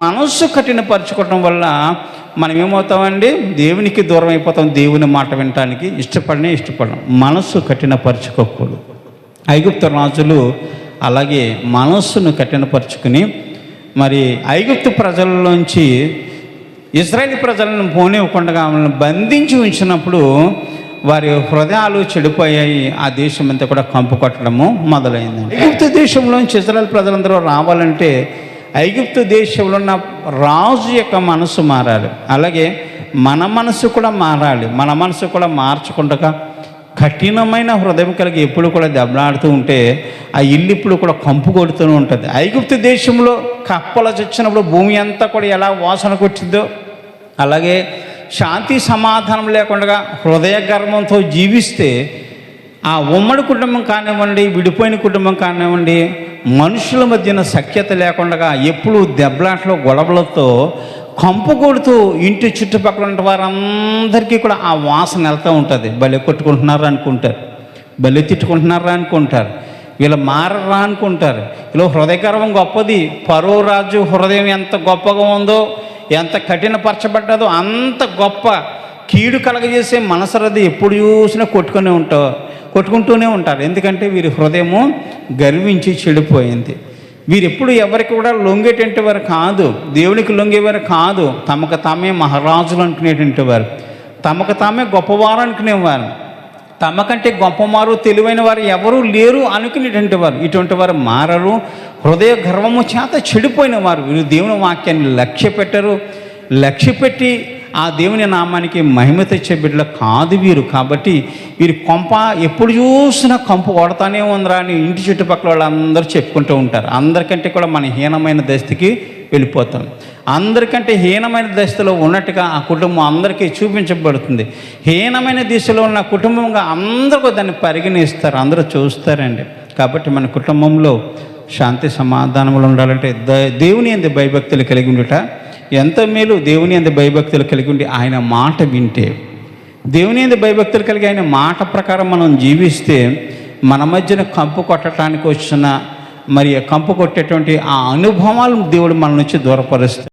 మనస్సు కఠినపరచుకోవటం వల్ల మనం ఏమవుతామండి? దేవునికి దూరం అయిపోతాం. దేవుని మాట వినటానికి ఇష్టపడడం. మనస్సు కఠినపరచుకోకూడదు. ఐగుప్తు రాజులు అలాగే మనస్సును కఠినపరుచుకుని మరి ఐగుప్తు ప్రజల్లోంచి ఇశ్రాయేలు ప్రజలను పోనివ్వకుండా వాళ్ళని బంధించి ఉంచినప్పుడు వారి హృదయాలు చెడిపోయాయి. ఆ దేశం అంతా కూడా కంపు కొట్టడము మొదలైందండి. ఐగుప్తు దేశంలోంచి ఇశ్రాయేలు ప్రజలందరూ రావాలంటే ఐగుప్తు దేశంలో ఉన్న రాజు యొక్క మనసు మారాలి. అలాగే మన మనసు కూడా మారాలి. మన మనసు కూడా మార్చకుండా కఠినమైన హృదయం కలిగి ఎప్పుడు కూడా దెబ్బలాడుతూ ఉంటే ఆ ఇల్లు ఇప్పుడు కూడా కంపు కొడుతూనే ఉంటుంది. ఐగుప్తు దేశంలో కప్పలు చచ్చినప్పుడు భూమి అంతా కూడా ఎలా వాసన కొట్టిందో అలాగే శాంతి సమాధానం లేకుండా హృదయ గర్వంతో జీవిస్తే ఆ ఉమ్మడి కుటుంబం కానివ్వండి, విడిపోయిన కుటుంబం కానివ్వండి, మనుషుల మధ్యన సఖ్యత లేకుండా ఎప్పుడు దెబ్బలాట్లో గొడవలతో కంపు కొడుతూ ఇంటి చుట్టుపక్కల ఉన్న వారందరికీ కూడా ఆ వాసన వెళ్తూ ఉంటుంది. భలే కొట్టుకుంటున్నారా అనుకుంటారు, భలే తిట్టుకుంటున్నారా అనుకుంటారు, వీళ్ళు మారరా అనుకుంటారు. ఇలా హృదయగర్వం గొప్పది. ఫరో రాజు హృదయం ఎంత గొప్పగా ఉందో, ఎంత కఠినపరచబడ్డదో అంత గొప్ప కీడు కలగజేసే మనసరది ఎప్పుడు చూసినా కొట్టుకుంటూనే ఉంటారు. ఎందుకంటే వీరి హృదయము గర్వించి చెడిపోయింది. వీరెప్పుడు ఎవరికి కూడా లొంగేటువంటి వారు కాదు, దేవునికి లొంగేవారు కాదు. తమకు తామే మహారాజులు అనుకునేటువంటి వారు, తమకు తామే గొప్పవారు అనుకునేవారు, తమకంటే గొప్పవారు తెలివైన వారు ఎవరూ లేరు అనుకునేటువంటి వారు. ఇటువంటి వారు మారరు. హృదయ గర్వము చేత చెడిపోయిన వారు. వీరు దేవుని వాక్యాన్ని లక్ష్యపెట్టి ఆ దేవుని నామానికి మహిమ తెచ్చే బిడ్డలు కాదు వీరు. కాబట్టి వీరి కొంప ఎప్పుడు చూసినా కంపు కొడతానే ఉందిరా అని ఇంటి చుట్టుపక్కల వాళ్ళందరూ చెప్పుకుంటూ ఉంటారు. అందరికంటే కూడా మన హీనమైన దశకి వెళ్ళిపోతాం. అందరికంటే హీనమైన దశలో ఉన్నట్టుగా ఆ కుటుంబం అందరికీ చూపించబడుతుంది. హీనమైన దిశలో ఉన్న కుటుంబంగా అందరికీ దాన్ని పరిగణిస్తారు, అందరూ చూస్తారండి. కాబట్టి మన కుటుంబంలో శాంతి సమాధానములు ఉండాలంటే దేవుని యందు భయభక్తులు కలిగి ఉండుట ఎంత మేలు. దేవుని యందు భయభక్తులు కలిగి ఉండి ఆయన మాట వింటే, దేవుని యందు భయభక్తులు కలిగి ఆయన మాట ప్రకారం మనం జీవిస్తే మన మధ్యన కంపు కొట్టడానికి వచ్చిన కంపు కొట్టేటువంటి ఆ అనుభవాలను దేవుడు మన నుంచి దూరపరుస్తాడు.